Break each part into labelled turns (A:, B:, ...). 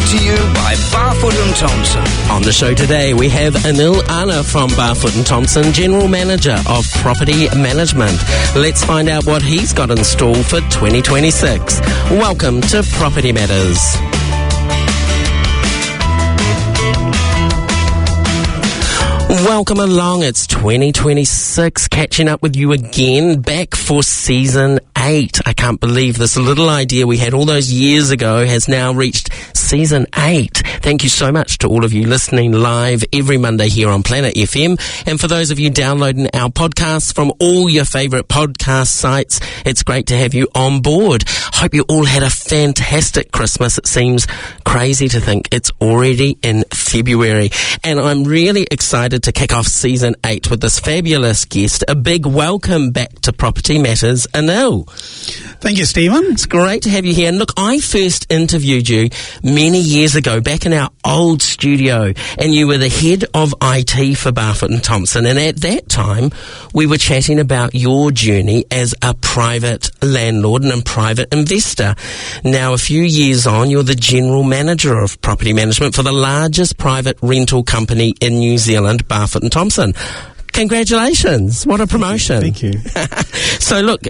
A: brought to you by Barfoot and Thompson.
B: On the show today, we have Anil Anna from Barfoot and Thompson, General Manager of Property Management. Let's find out what he's got in store for 2026. Welcome to Property Matters. Welcome along. It's 2026. Catching up with you again, back for season 8. I can't believe this little idea we had all those years ago has now reached season 8. Thank you so much to all of you listening live every Monday here on Planet FM. And for those of you downloading our podcasts from all your favourite podcast sites, it's great to have you on board. Hope you all had a fantastic Christmas. It seems crazy to think it's already in February. And I'm really excited to kick off season 8 with this fabulous guest. A big welcome back to Property Matters, Anil.
C: Thank you, Stephen.
B: It's great to have you here. And look, I first interviewed you many years ago, back in our old studio, and you were the head of IT for Barfoot and Thompson. And at that time, we were chatting about your journey as a private landlord and a private investor. Now, a few years on, you're the general manager of property management for the largest private rental company in New Zealand, Barfoot and Thompson. Congratulations. What a promotion.
C: Thank you.
B: So look,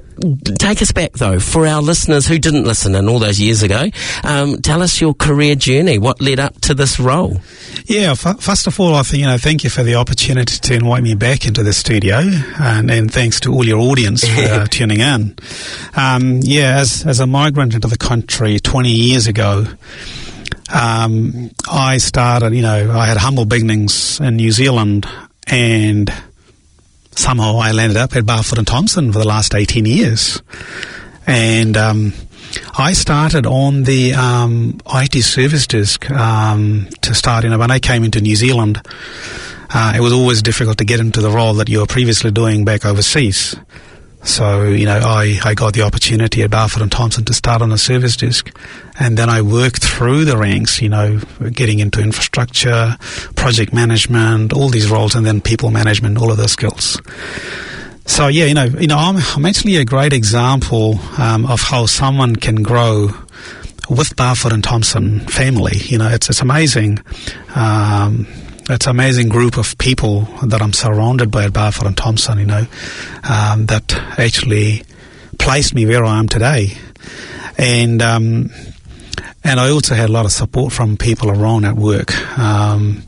B: take us back though, for our listeners who didn't listen in all those years ago. Tell us your career journey. What led up to this role?
C: Yeah, first of all, I think, thank you for the opportunity to invite me back into the studio, and thanks to all your audience for tuning in. As a migrant into the country 20 years ago, I started, I had humble beginnings in New Zealand, and somehow I landed up at Barfoot and Thompson for the last 18 years. And I started on the IT service desk to start. When I came into New Zealand, it was always difficult to get into the role that you were previously doing back overseas. So, I got the opportunity at Barfoot and Thompson to start on the service desk. And then I worked through the ranks, getting into infrastructure, project management, all these roles, and then people management, all of those skills. So, I'm actually a great example of how someone can grow with Barfoot and Thompson family. It's amazing. It's an amazing group of people that I'm surrounded by at Barfoot and Thompson, that actually placed me where I am today. And I also had a lot of support from people around at work. And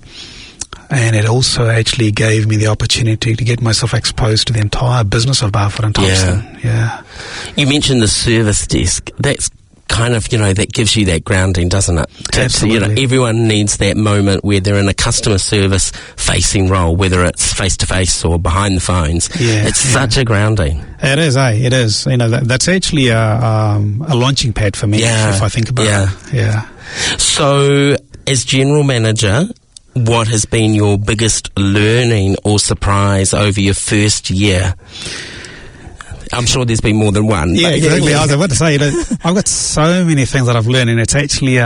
C: it also actually gave me the opportunity to get myself exposed to the entire business of Barfoot and Thompson. Yeah.
B: You mentioned the service desk. That's kind of, that gives you that grounding, doesn't it?
C: Absolutely.
B: Everyone needs that moment where they're in a customer service facing role, whether it's face-to-face or behind the phones. It's such a grounding.
C: It is, It is. That's actually a launching pad for me, if I think about it. Yeah.
B: So, as general manager, what has been your biggest learning or surprise over your first year? I'm sure there's been more than one.
C: Yeah, exactly. I was about to say, I've got so many things that I've learned, and it's actually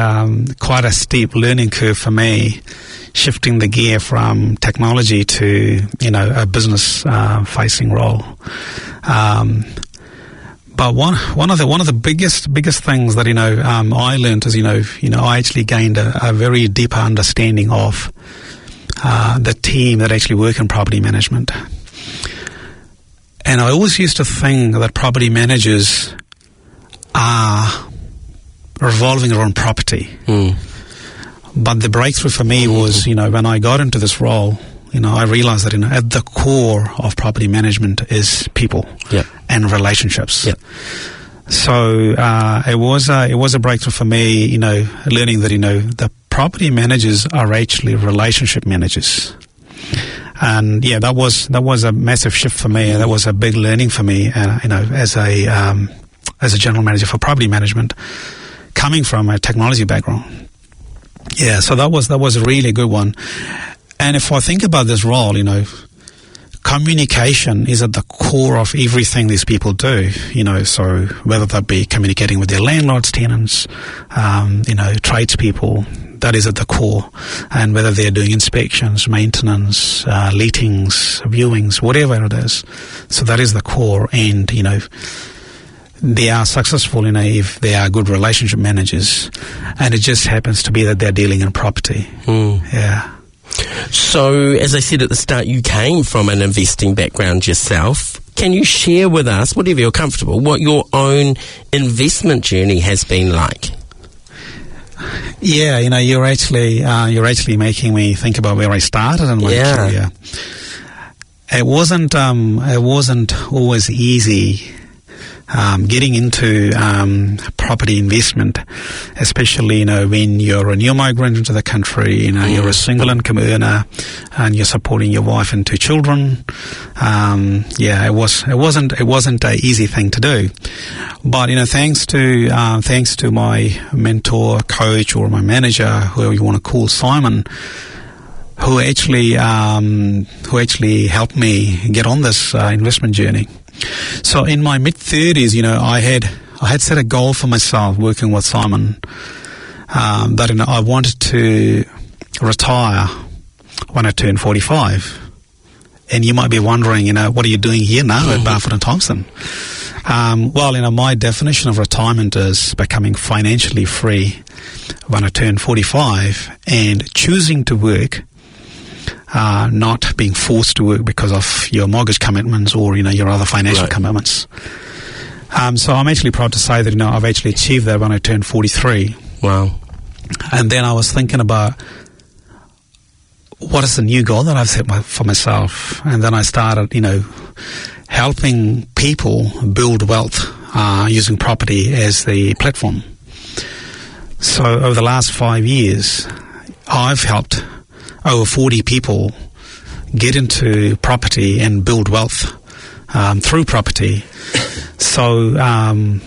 C: quite a steep learning curve for me, shifting the gear from technology to, a business facing role. But one of the biggest things that I learned is I actually gained a very deeper understanding of the team that actually work in property management. And I always used to think that property managers are revolving around property. But the breakthrough for me was, when I got into this role, I realized that, at the core of property management is people and relationships. So it was a breakthrough for me, learning that, the property managers are actually relationship managers. And that was a massive shift for me. That was a big learning for me, as a general manager for property management, coming from a technology background. Yeah, so that was a really good one. And if I think about this role, communication is at the core of everything these people do. So whether that be communicating with their landlords, tenants, tradespeople, that is at the core. And whether they're doing inspections, maintenance, lettings, viewings, whatever it is. So that is the core. And, they are successful, if they are good relationship managers, and it just happens to be that they're dealing in property. Yeah.
B: So, as I said at the start, you came from an investing background yourself. Can you share with us, whatever you're comfortable, what your own investment journey has been like?
C: Yeah, you're actually making me think about where I started in my career. It wasn't always easy getting into property investment, especially when you're a new migrant into the country. You're a single income earner, and you're supporting your wife and 2 children. It wasn't an easy thing to do. But thanks to my mentor, coach, or my manager, whoever you want to call, Simon, who actually helped me get on this investment journey. So in my mid-30s, I had set a goal for myself working with Simon, that I wanted to retire when I turned 45. And you might be wondering, what are you doing here now at Barfoot and Thompson? My definition of retirement is becoming financially free when I turn 45 and choosing to work, not being forced to work because of your mortgage commitments or, your other financial commitments. So I'm actually proud to say that, I've actually achieved that when I turned 43.
B: Wow.
C: And then I was thinking about what is the new goal that I've set for myself. And then I started, helping people build wealth using property as the platform. So over the last 5 years, I've helped over 40 people get into property and build wealth through property. So, and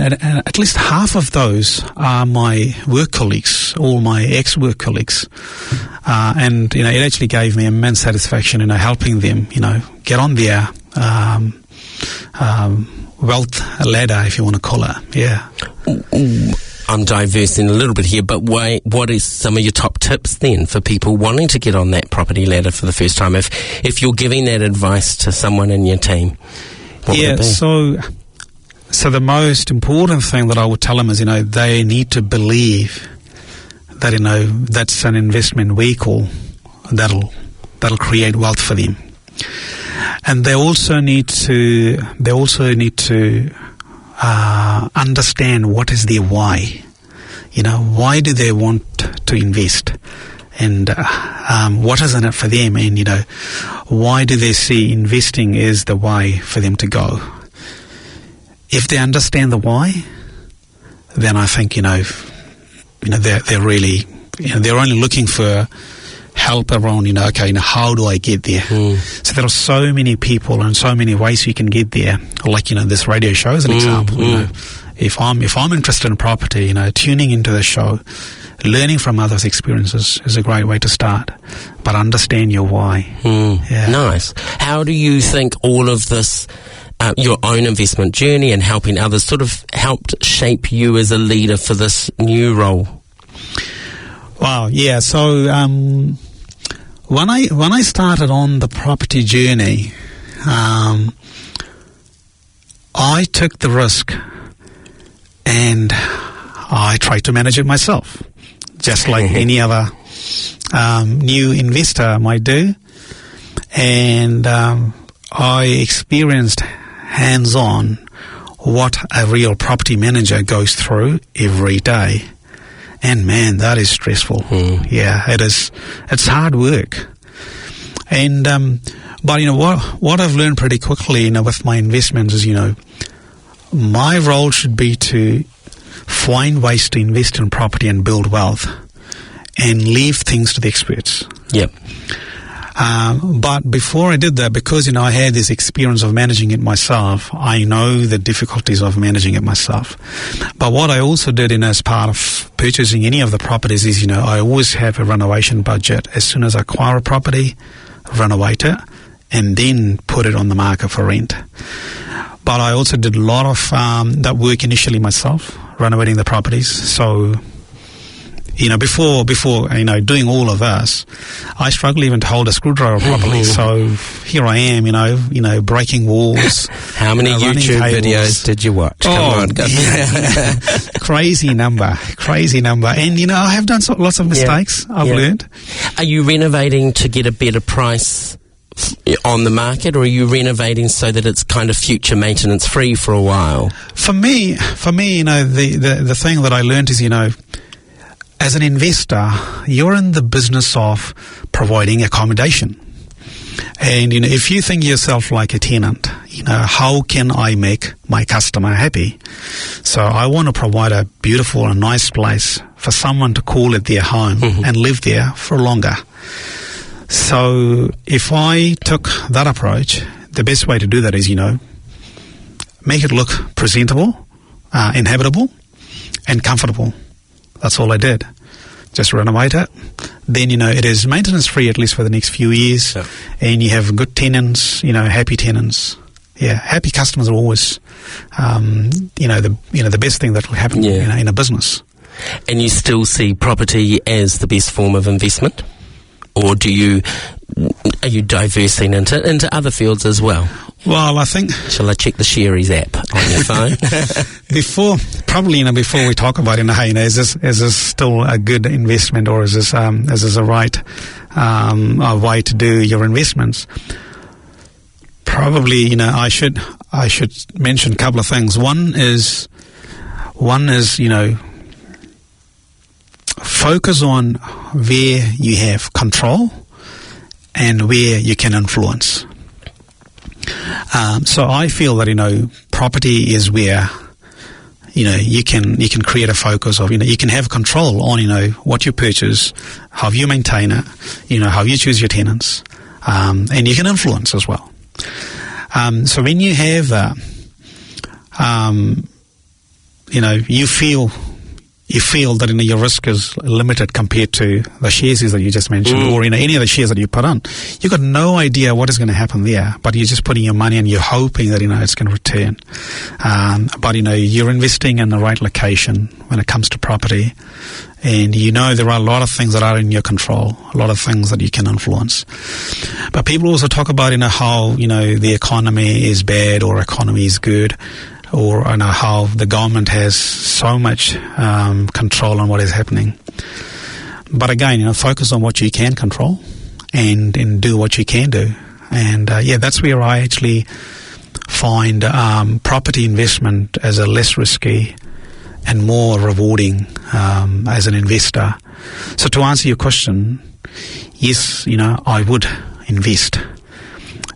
C: at least half of those are my work colleagues, all my ex-work colleagues. And, it actually gave me immense satisfaction, helping them, get on their wealth ladder, if you want to call it. Yeah.
B: I'm diversing a little bit here, but what is some of your top tips then for people wanting to get on that property ladder for the first time? If you're giving that advice to someone in your team, what would it be?
C: So the most important thing that I would tell them is, they need to believe that, that's an investment vehicle that'll create wealth for them. And they also need to understand what is their why. Why do they want to invest? And what is in it for them? And, why do they see investing as the way for them to go? If they understand the why, then I think, they're really, they're only looking for help around, how do I get there? So there are so many people and so many ways you can get there. Like, this radio show is an example. If I'm interested in property, tuning into the show, learning from others' experiences is a great way to start. But understand your why. Yeah.
B: Nice. How do you think all of this, your own investment journey and helping others, sort of helped shape you as a leader for this new role?
C: Wow, yeah. So when I started on the property journey, I took the risk and I tried to manage it myself, just like any other new investor might do. And I experienced hands-on what a real property manager goes through every day. And man, that is stressful. Yeah, it is. It's hard work. And but what I've learned pretty quickly, with my investments is, my role should be to find ways to invest in property and build wealth, and leave things to the experts.
B: Yep.
C: But before I did that, because, I had this experience of managing it myself, I know the difficulties of managing it myself. But what I also did as part of purchasing any of the properties is, I always have a renovation budget. As soon as I acquire a property, renovate it, and then put it on the market for rent. But I also did a lot of that work initially myself, renovating the properties. So before doing all of this, I struggle even to hold a screwdriver properly. So here I am, breaking walls.
B: How many YouTube videos did you watch? Come on.
C: Crazy number. And, I have done lots of mistakes. I've learned.
B: Are you renovating to get a better price on the market, or are you renovating so that it's kind of future maintenance free for a while?
C: For me, the thing that I learned is, as an investor, you're in the business of providing accommodation. And, if you think yourself like a tenant, how can I make my customer happy? So I want to provide a beautiful and nice place for someone to call it their home and live there for longer. So if I took that approach, the best way to do that is, make it look presentable, inhabitable, and comfortable. That's all I did. Just renovate it. Then, it is maintenance free at least for the next few years. Yeah. And you have good tenants, happy tenants. Yeah, happy customers are always, the best thing that will happen in a business.
B: And you still see property as the best form of investment? Or are you diversing into other fields as well?
C: Well, I think...
B: Shall I check the Sherry's app on your phone?
C: Before we talk about it, is this still a good investment, or is this a right way to do your investments? Probably, I should mention a couple of things. One is focus on where you have control and where you can influence. So I feel that, property is where, you can create a focus of, you can have control on, what you purchase, how you maintain it, how you choose your tenants, and you can influence as well. So when you have that, you feel that your risk is limited compared to the shares that you just mentioned, or any of the shares that you put on. You've got no idea what is going to happen there, but you're just putting your money and you're hoping that it's going to return. But you're investing in the right location when it comes to property, and there are a lot of things that are in your control, a lot of things that you can influence. But people also talk about how the economy is bad or economy is good, or how the government has so much control on what is happening. But again, focus on what you can control and do what you can do. And that's where I actually find property investment as a less risky and more rewarding as an investor. So to answer your question, yes, I would invest.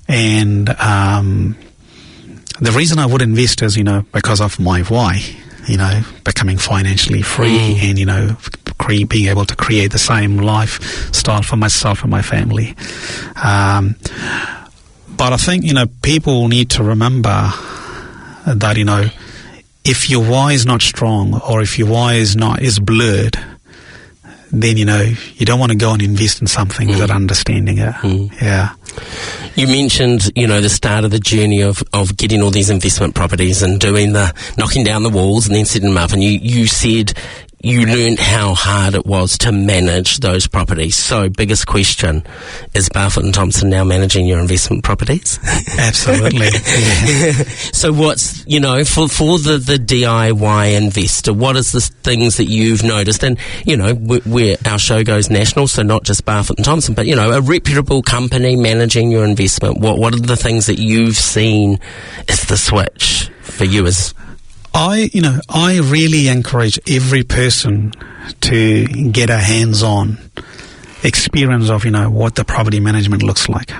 C: And the reason I would invest is, because of my why, becoming financially free and, being able to create the same lifestyle for myself and my family. But I think, people need to remember that, if your why is not strong, or if your why is blurred, then, you don't want to go and invest in something without understanding it. Yeah.
B: You mentioned, the start of the journey of getting all these investment properties and doing the knocking down the walls and then setting them up. And you said you learned how hard it was to manage those properties. So, biggest question, is Barfoot and Thompson now managing your investment properties?
C: Absolutely. Yeah.
B: So what's, for the DIY investor, what is the things that you've noticed? And, where our show goes national, so not just Barfoot and Thompson, but, a reputable company managing your investment. What are the things that you've seen is the switch for you as... I really encourage every person to get a hands-on experience of, what the property management looks like.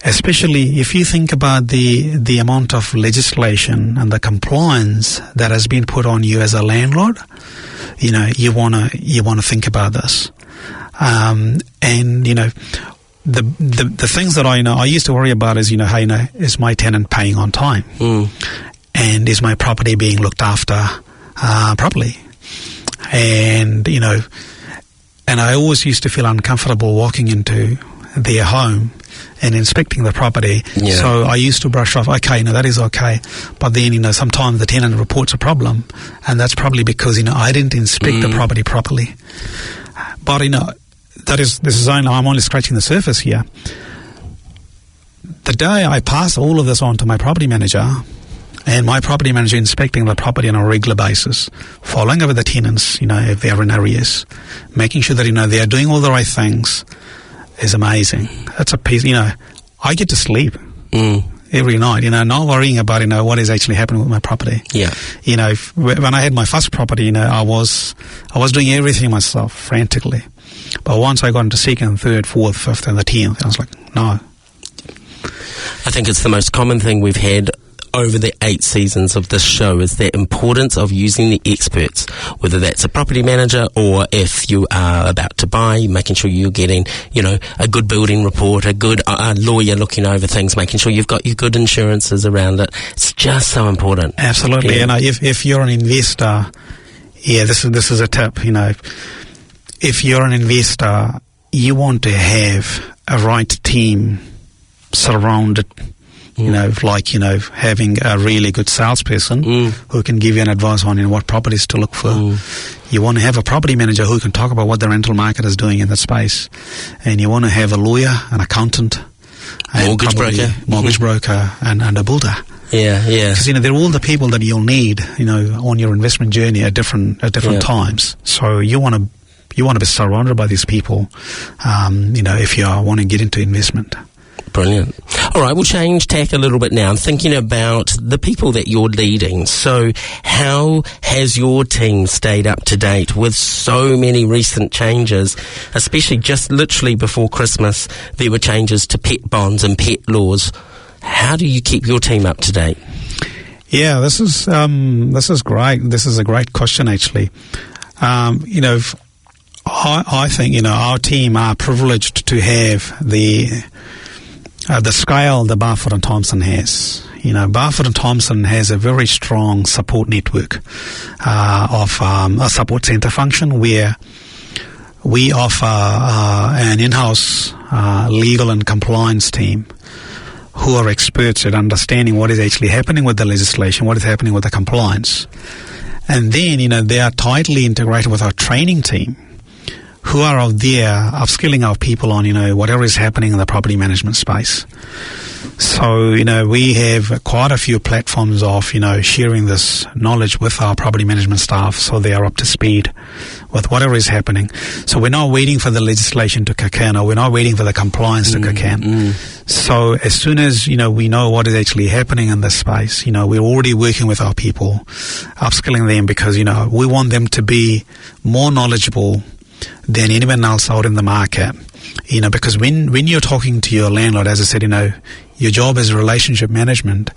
B: Especially if you think about the amount of legislation and the compliance that has been put on you as a landlord, you wanna think about this. The things that I used to worry about is, is my tenant paying on time? And is my property being looked after properly? And, and I always used to feel uncomfortable walking into their home
C: and inspecting the property.
B: Yeah.
C: So I used to brush off, okay, that is okay. But then, sometimes the tenant reports a problem, and that's probably because, I didn't inspect the property properly. But, I'm only scratching the surface here. The day I pass all of this on to my property manager, and my property manager inspecting the property on a regular basis, following over the tenants, if they are in arrears, making sure that, they are doing all the right things, is amazing. That's a piece, I get to sleep every night, not worrying about, what is actually happening with my property.
B: Yeah.
C: When I had my first property, I was doing everything myself, frantically. But once I got into second, third, fourth, fifth, and the 10th, I was like, no.
B: I think it's the most common thing we've had over the 8 seasons of this show is the importance of using the experts, whether that's a property manager or if you are about to buy, making sure you're getting, a good building report, a good lawyer looking over things, making sure you've got your good insurances around it. It's just so important.
C: Absolutely.
B: Yeah.
C: If you're an investor, this is a tip, if you're an investor, you want to have a right team surrounded, having a really good salesperson who can give you an advice on what properties to look for. You want to have a property manager who can talk about what the rental market is doing in that space. And you want to have a lawyer, an accountant,
B: mortgage
C: broker, and a builder.
B: Yeah.
C: Because, they're all the people that you'll need, on your investment journey at different times. So you want to be surrounded by these people, if you want to get into investment.
B: Brilliant. All right, we'll change tack a little bit now. I'm thinking about the people that you're leading. So how has your team stayed up to date with so many recent changes, especially just literally before Christmas, there were changes to pet bonds and pet laws. How do you keep your team up to date?
C: Yeah, this is great. This is a great question, actually. I think, our team are privileged to have the scale that Barfoot and Thompson has. Barfoot and Thompson has a very strong support network of a support centre function where we offer an in-house legal and compliance team who are experts at understanding what is actually happening with the legislation, what is happening with the compliance. And then, they are tightly integrated with our training team, who are out there upskilling our people on, whatever is happening in the property management space. So, we have quite a few platforms of, sharing this knowledge with our property management staff so they are up to speed with whatever is happening. So we're not waiting for the legislation to kick in, or we're not waiting for the compliance to kick in. So as soon as, we know what is actually happening in this space, we're already working with our people, upskilling them because, we want them to be more knowledgeable than anyone else out in the market. Because when you're talking to your landlord, as I said, your job is relationship management.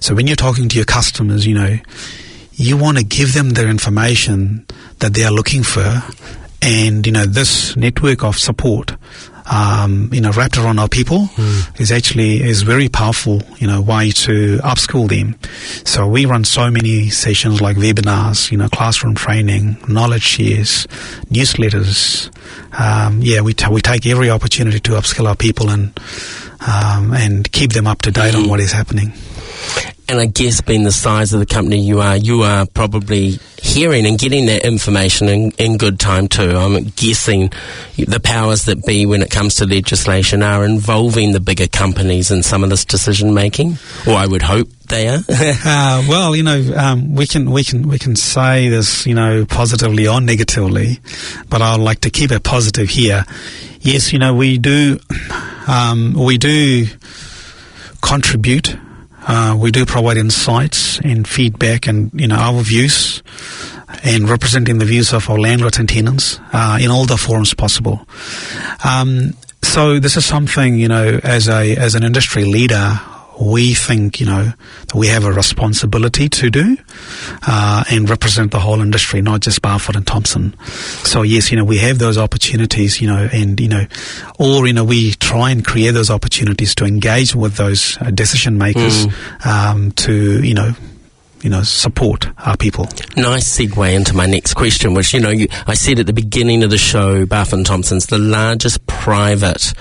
C: So when you're talking to your customers, you want to give them the information that they are looking for. And, this network of support, wrapped around our people is very powerful, way to upskill them. So we run so many sessions like webinars, classroom training, knowledge shares, newsletters. We take every opportunity to upskill our people and keep them up to date on what is happening.
B: And I guess being the size of the company you are probably hearing and getting that information in good time too. I'm guessing the powers that be when it comes to legislation are involving the bigger companies in some of this decision making, or I would hope they are. We can say this, positively or negatively, but I'd like to keep it positive here. Yes, we do contribute. We do provide insights and feedback and, our views and representing the views of our landlords and tenants in all the forums possible. So this is something, as an industry leader, we think, that we have a responsibility to do and represent the whole industry, not just Barfoot and Thompson. So yes, we have those opportunities, we try and create those opportunities to engage with those decision makers to, support our people. Nice segue into my next question, which, I said at the beginning of the show, Barfoot and Thompson's the largest private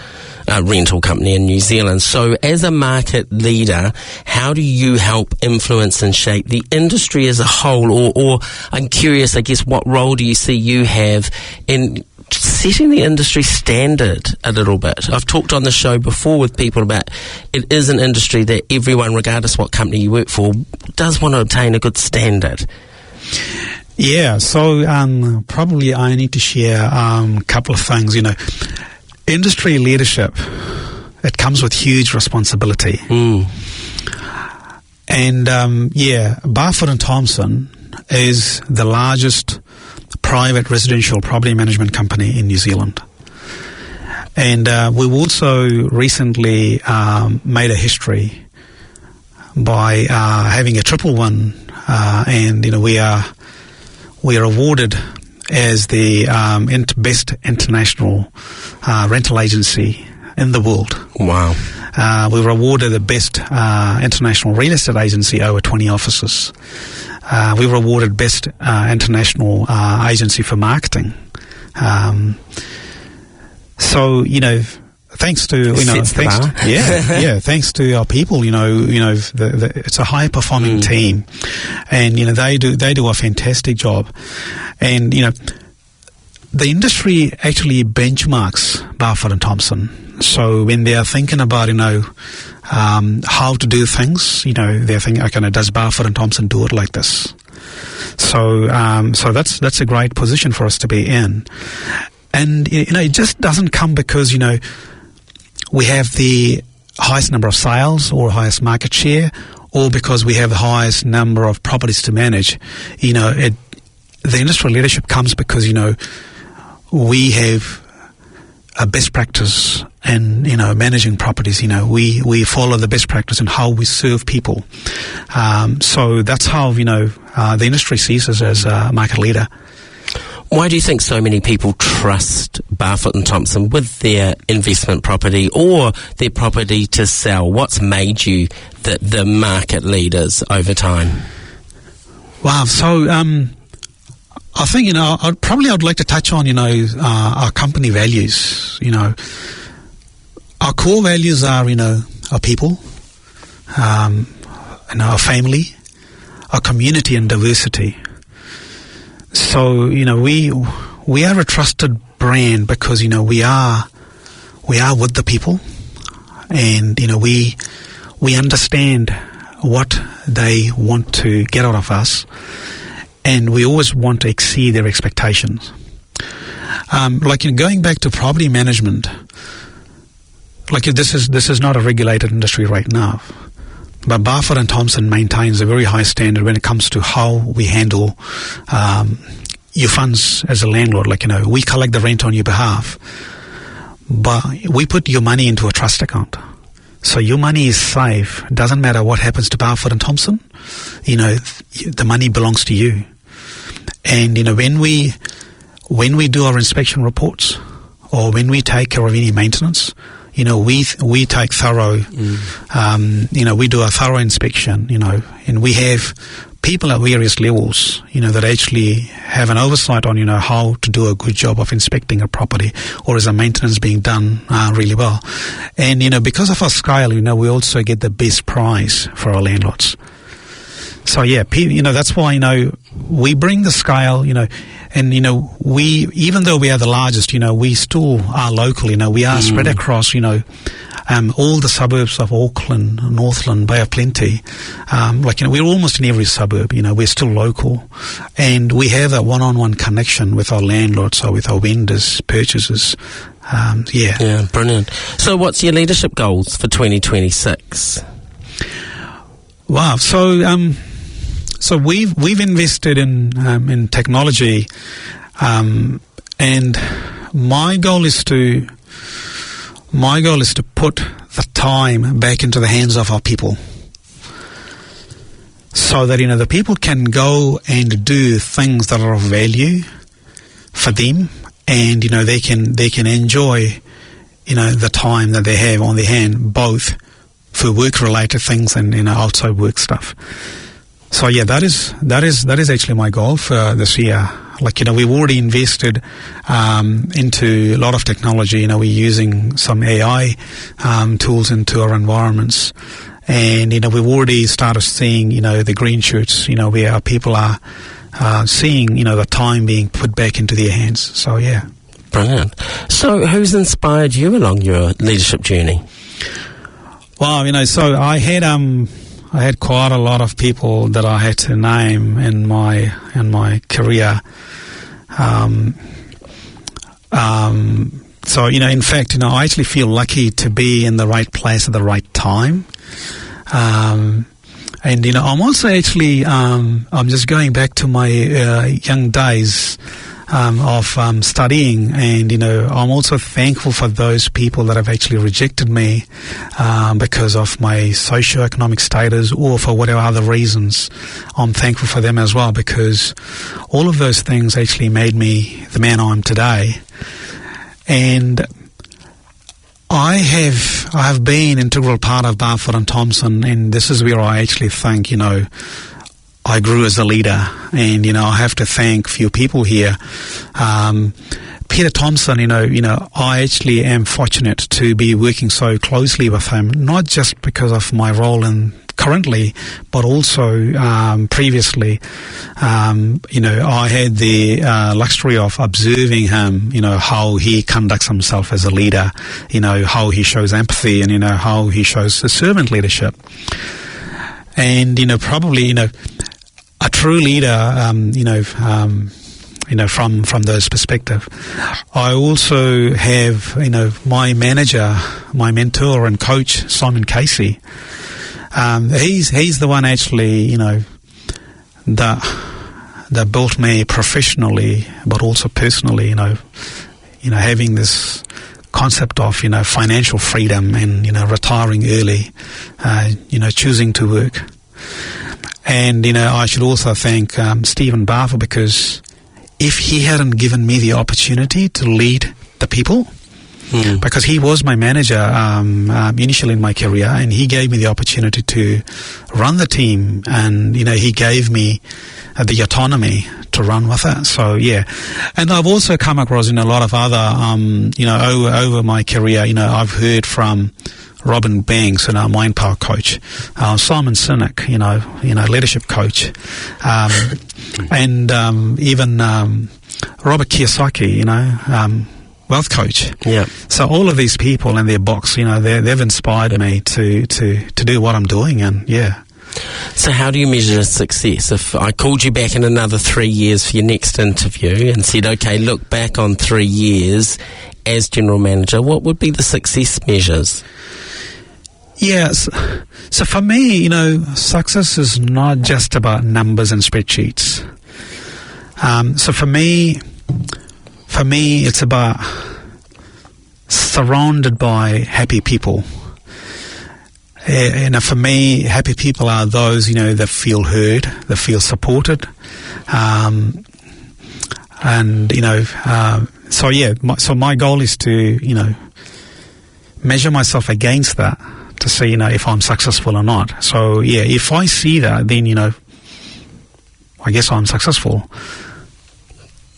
B: rental company in New Zealand. So as a market leader, how do you help influence and shape the industry as a whole? Or I'm curious, I guess, what role do you see you have in setting the industry standard a little bit? I've talked on the show before with people about it is an industry that everyone, regardless what company you work for, does want to obtain a good standard.
C: Yeah, so probably I need to share a couple of things. Industry leadership, it comes with huge responsibility. And Barfoot and Thompson is the largest private residential property management company in New Zealand. And we've also recently made a history by having a triple win, and we are awarded as the best international rental agency in the world.
B: Wow.
C: We were awarded the best international real estate agency, over 20 offices. We were awarded best international agency for marketing. So, thanks to thanks to our people, it's a high performing team, and they do a fantastic job, and the industry actually benchmarks Barfoot and Thompson. So when they are thinking about how to do things, they're thinking, okay, does Barfoot and Thompson do it like this? So that's a great position for us to be in, and it just doesn't come because we have the highest number of sales or highest market share, or because we have the highest number of properties to manage. The industry leadership comes because, we have a best practice in, managing properties. We follow the best practice in how we serve people. So that's how, the industry sees us as a market leader.
B: Why do you think so many people trust Barfoot and Thompson with their investment property or their property to sell? What's made you the market leaders over time?
C: Wow. So, I think, I'd like to touch on, our company values. Our core values are, our people, and our family, our community and diversity. So, we are a trusted brand because, we are with the people, and, we understand what they want to get out of us, and we always want to exceed their expectations. Going back to property management, this is not a regulated industry right now, but Barfoot and Thompson maintains a very high standard when it comes to how we handle your funds as a landlord. We collect the rent on your behalf, but we put your money into a trust account. So your money is safe. It doesn't matter what happens to Barfoot and Thompson. The money belongs to you. And, when we do our inspection reports, or when we take care of any maintenance, we take thorough, we do a thorough inspection, and we have people at various levels, that actually have an oversight on, how to do a good job of inspecting a property, or is the maintenance being done really well. And, because of our scale, we also get the best price for our landlords. So, that's why, we bring the scale, and, even though we are the largest, we still are local, we are spread across, all the suburbs of Auckland, Northland, Bay of Plenty. We're almost in every suburb, we're still local. And we have that one-on-one connection with our landlords, or with our vendors, purchasers.
B: Yeah, brilliant. So what's your leadership goals for 2026?
C: Wow. So we've invested in technology, and my goal is to put the time back into the hands of our people, so that the people can go and do things that are of value for them, and they can enjoy the time that they have on their hand, both for work related things and outside work stuff. So yeah, that is actually my goal for this year. Like, we've already invested into a lot of technology. We're using some AI tools into our environments. And, we've already started seeing, the green shoots, where our people are seeing, the time being put back into their hands. So, yeah.
B: Brilliant. So who's inspired you along your leadership journey?
C: Well, so I had quite a lot of people that I had to name in my career. So, in fact, I actually feel lucky to be in the right place at the right time. And, I'm also actually, I'm just going back to my young days of studying, and, I'm also thankful for those people that have actually rejected me because of my socioeconomic status or for whatever other reasons. I'm thankful for them as well, because all of those things actually made me the man I am today. And I have been an integral part of Barfoot and Thompson, and this is where I actually think, I grew as a leader. And, I have to thank a few people here. Peter Thompson, I actually am fortunate to be working so closely with him, not just because of my role currently, but also previously. I had the luxury of observing him, how he conducts himself as a leader, how he shows empathy, and, how he shows servant leadership. And, probably, a true leader, from those perspective. I also have, my manager, my mentor and coach, Simon Casey. He's the one actually, that built me professionally, but also personally, having this concept of, financial freedom and, retiring early, choosing to work. And, I should also thank Stephen Barfoot, because if he hadn't given me the opportunity to lead the people, because he was my manager initially in my career, and he gave me the opportunity to run the team, and, he gave me the autonomy to run with it. So, yeah. And I've also come across, a lot of other, over my career, I've heard from Robin Banks, mind power coach, Simon Sinek, leadership coach, and even Robert Kiyosaki, wealth coach.
B: Yeah.
C: So all of these people in their box, they've inspired me to do what I'm doing, and yeah.
B: So how do you measure success? If I called you back in another 3 years for your next interview and said, okay, look back on 3 years as general manager, what would be the success measures?
C: Yes. So for me, success is not just about numbers and spreadsheets. So for me, it's about surrounded by happy people. For me, happy people are those, that feel heard, that feel supported. So my goal is to, measure myself against that, to see, if I'm successful or not. So, yeah, if I see that, then, I guess I'm successful.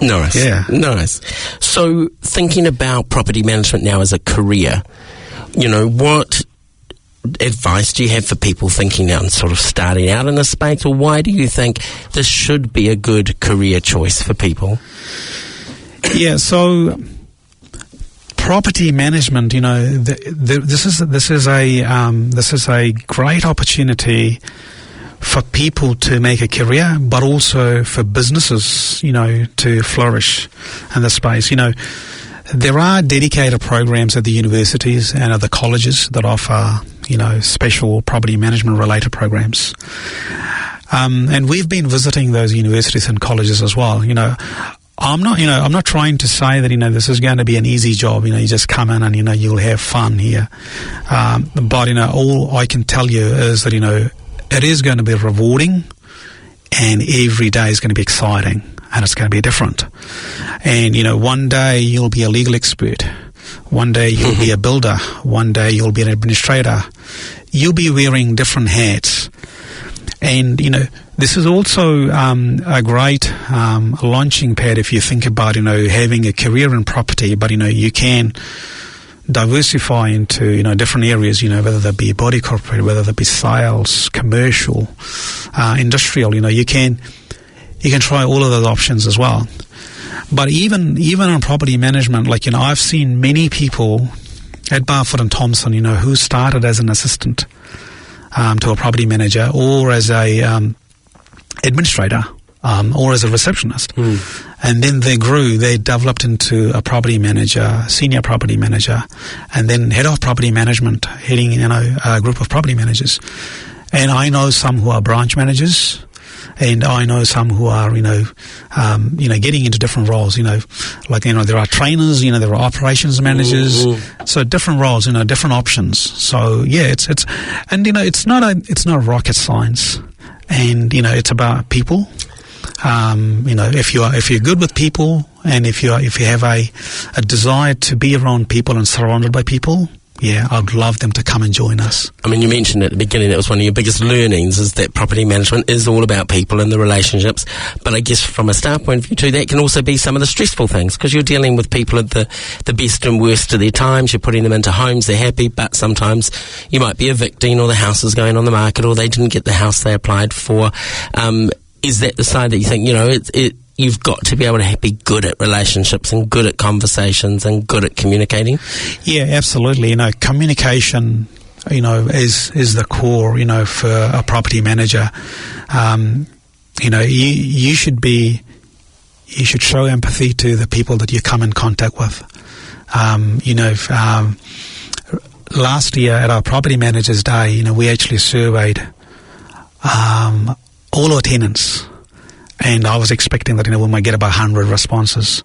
B: Nice.
C: Yeah.
B: Nice. So, thinking about property management now as a career, what advice do you have for people thinking out and sort of starting out in this space, or why do you think this should be a good career choice for people?
C: Yeah, so property management, this is a great opportunity for people to make a career, but also for businesses, to flourish in the space. There are dedicated programs at the universities and at the colleges that offer, special property management related programs. And we've been visiting those universities and colleges as well. I'm not trying to say that, this is going to be an easy job. You just come in and, you'll have fun here. But, all I can tell you is that, it is going to be rewarding, and every day is going to be exciting, and it's going to be different. And, one day you'll be a legal expert. One day you'll be a builder. One day you'll be an administrator. You'll be wearing different hats. And, This is also a great launching pad if you think about, having a career in property, but, you can diversify into, different areas, whether that be body corporate, whether that be sales, commercial, industrial, you can try all of those options as well. But even on property management, I've seen many people at Barfoot and Thompson, who started as an assistant to a property manager, or as a administrator, or as a receptionist. And then they developed into a property manager, senior property manager, and then head of property management, heading, a group of property managers. And I know some who are branch managers, and I know some who are, getting into different roles, there are trainers, there are operations managers, so different roles, different options. So yeah, it's not rocket science, and, it's about people. If you're good with people, and if you have a desire to be around people and surrounded by people, yeah, I'd love them to come and join us.
B: I mean, you mentioned at the beginning that was one of your biggest learnings, is that property management is all about people and the relationships. But I guess from a staff point of view too, that can also be some of the stressful things, because you're dealing with people at the best and worst of their times. You're putting them into homes, they're happy, but sometimes you might be evicting, or the house is going on the market, or they didn't get the house they applied for. Is that the side that you think, you've got to be able to be good at relationships and good at conversations and good at communicating? Yeah,
C: absolutely. Communication, is the core, for a property manager. You should show empathy to the people that you come in contact with. Last year at our Property Managers Day, we actually surveyed all our tenants, and I was expecting that we might get about 100 responses,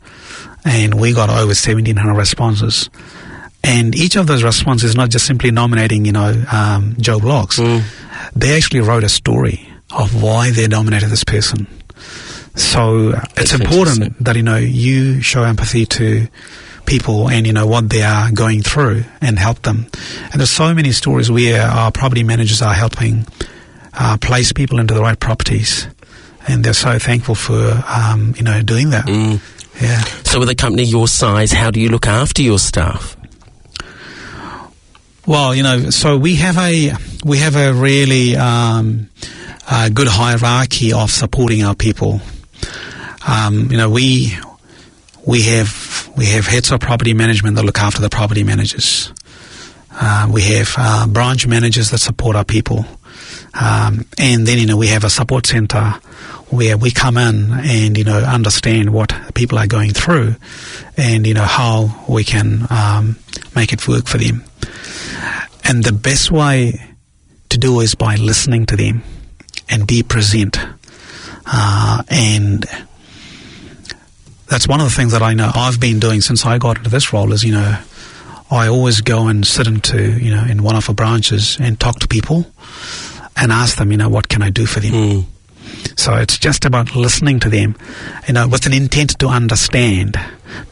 C: and we got over 1,700 responses. And each of those responses is not just simply nominating Joe Bloggs. They actually wrote a story of why they nominated this person. So it's important that you show empathy to people and what they are going through, and help them. And there's so many stories where our property managers are helping place people into the right properties, and they're so thankful for doing that. Yeah.
B: So with a company your size, how do you look after your staff?
C: Well, so we have a really good hierarchy of supporting our people. We have heads of property management that look after the property managers. We have branch managers that support our people. And then, we have a support centre where we come in and, understand what people are going through, and, how we can make it work for them. And the best way to do is by listening to them and be present. And that's one of the things that I know I've been doing since I got into this role is, I always go and sit in one of our branches and talk to people and ask them, what can I do for them? So it's just about listening to them, with an intent to understand.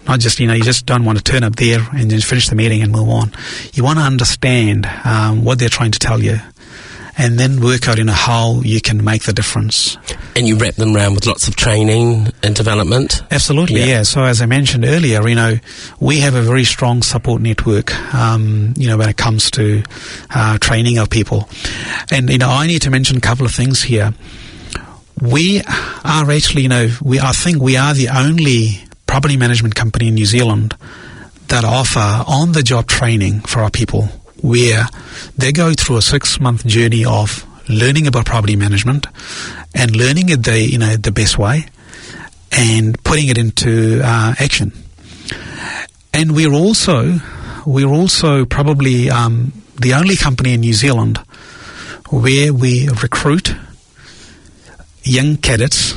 C: Not just, you just don't want to turn up there and just finish the meeting and move on. You want to understand what they're trying to tell you, and then work out, how you can make the difference.
B: And you wrap them around with lots of training and development?
C: Absolutely, yeah. So as I mentioned earlier, we have a very strong support network, when it comes to training our people. And, I need to mention a couple of things here. We are actually, I think we are the only property management company in New Zealand that offer on-the-job training for our people, where they go through a 6-month journey of learning about property management and learning it the best way and putting it into action. And we're also probably the only company in New Zealand where we recruit young cadets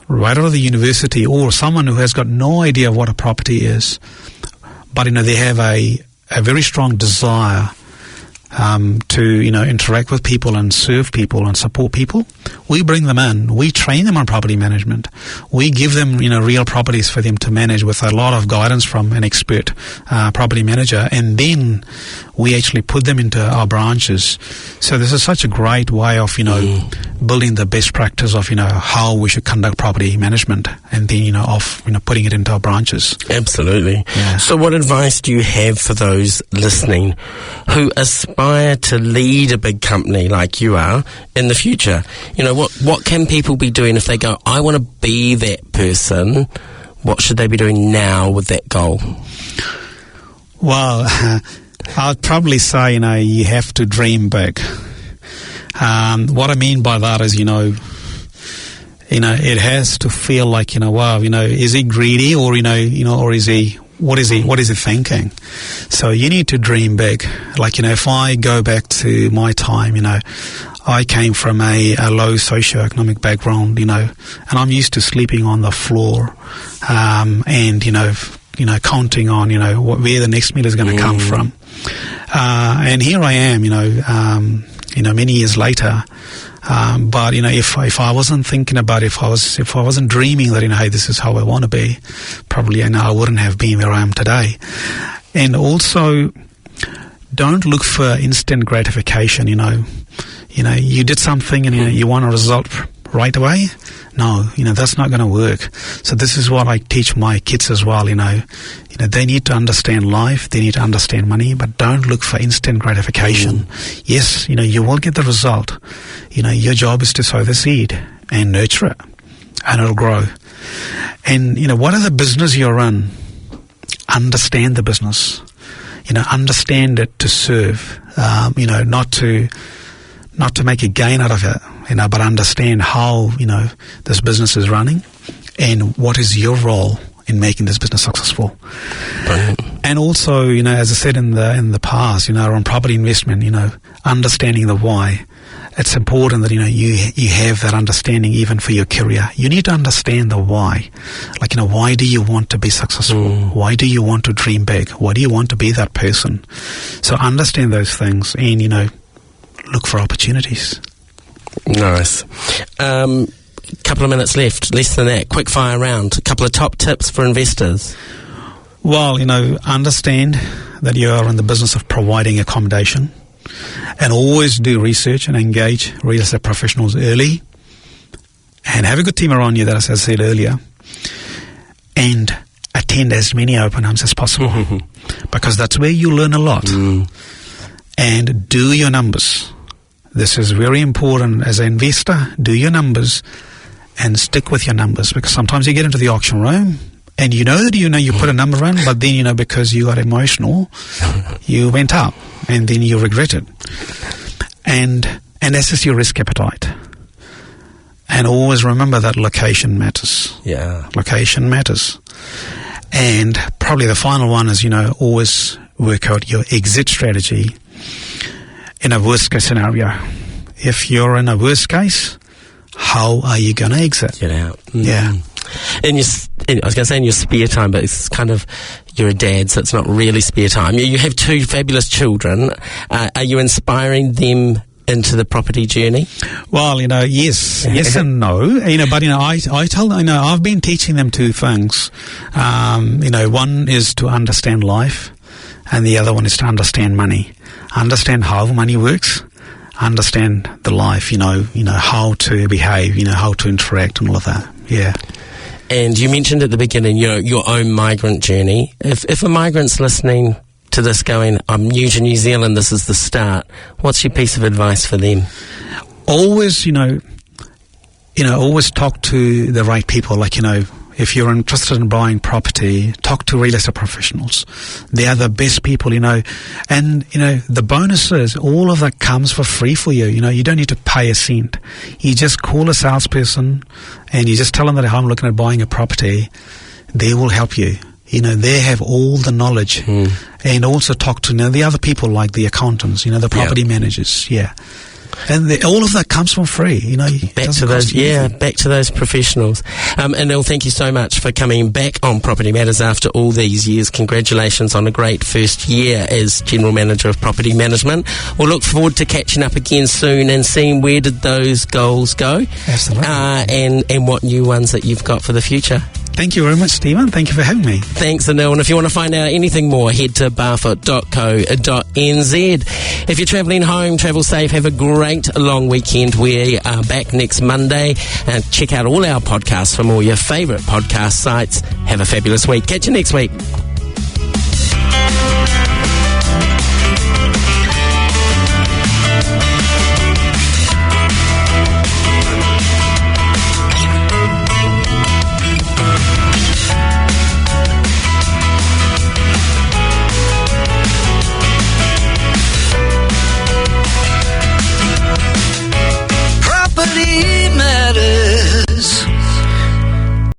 C: right out of the university, or someone who has got no idea what a property is, but they have a very strong desire to interact with people and serve people and support people. We bring them in, we train them on property management, we give them real properties for them to manage with a lot of guidance from an expert property manager, and then we actually put them into our branches. So this is such a great way of, building the best practice of, how we should conduct property management, and then, putting it into our branches.
B: Absolutely.
C: Yeah.
B: So what advice do you have for those listening who aspire to lead a big company like you are in the future? What can people be doing if they go, I want to be that person? What should they be doing now with that goal?
C: Well, I'd probably say, you have to dream big. What I mean by that is, it has to feel like, is he greedy, or, or is he, what is he thinking? So you need to dream big. Like, if I go back to my time, I came from a low socioeconomic background, and I'm used to sleeping on the floor, and, counting on, where the next meal is going to come from. And here I am, many years later. But if I wasn't thinking about it, if I wasn't dreaming that, hey, this is how I want to be, probably I wouldn't have been where I am today. And also, don't look for instant gratification. You did something and you want a result right away. No, that's not going to work. So this is what I teach my kids as well. They need to understand life, they need to understand money, but don't look for instant gratification. Yes, you will get the result. Your job is to sow the seed and nurture it, and it'll grow. And whatever business you're in, understand the business. Understand it to serve. Not to make a gain out of it, but understand how, this business is running and what is your role in making this business successful.
B: Brilliant.
C: And also, as I said in the past, on property investment, understanding the why. It's important that, you have that understanding even for your career. You need to understand the why. Like, why do you want to be successful? Why do you want to dream big? Why do you want to be that person? So understand those things and, look for opportunities.
B: Nice. Couple of minutes left, less than that. Quick fire round. A couple of top tips for investors.
C: Well, understand that you are in the business of providing accommodation, and always do research and engage real estate professionals early, and have a good team around you, that as I said earlier, and attend as many open homes as possible because that's where you learn a lot. And do your numbers. This is very important as an investor. Do your numbers and stick with your numbers, because sometimes you get into the auction room and you put a number in, but then, because you got emotional, you went up and then you regret it. And assess your risk appetite. And always remember that location matters.
B: Yeah. Location
C: matters. And probably the final one is, always work out your exit strategy in a worst case scenario. If you're in a worst case, how are you going to exit?
B: Get out.
C: Yeah.
B: I was going to say in your spare time, but it's kind of, you're a dad, so it's not really spare time. You have two fabulous children. Are you inspiring them into the property journey? Well,
C: yes and no. But I tell them, I've been teaching them two things. One is to understand life, and the other one is to understand money. Understand how money works, understand the life, how to behave, how to interact and all of that. Yeah.
B: And you mentioned at the beginning, your own migrant journey. If a migrant's listening to this going, I'm new to New Zealand, this is the start, what's your piece of advice for them?
C: Always, always talk to the right people. Like, if you're interested in buying property, talk to real estate professionals. They are the best people, and, the bonuses, all of that comes for free for you. You don't need to pay a cent. You just call a salesperson and you just tell them that I'm looking at buying a property. They will help you. They have all the knowledge. And also talk to the other people, like the accountants, the property managers. Yeah. And all of that comes for free,
B: Back to those professionals. Anil, thank you so much for coming back on Property Matters after all these years. Congratulations on a great first year as General Manager of Property Management. We'll look forward to catching up again soon and seeing where did those goals go.
C: Absolutely.
B: And what new ones that you've got for the future.
C: Thank you very much, Stephen. Thank you for having me.
B: Thanks, Anil. And if you want to find out anything more, head to barfoot.co.nz. If you're travelling home, travel safe. Have a great long weekend. We are back next Monday. And check out all our podcasts from all your favourite podcast sites. Have a fabulous week. Catch you next week.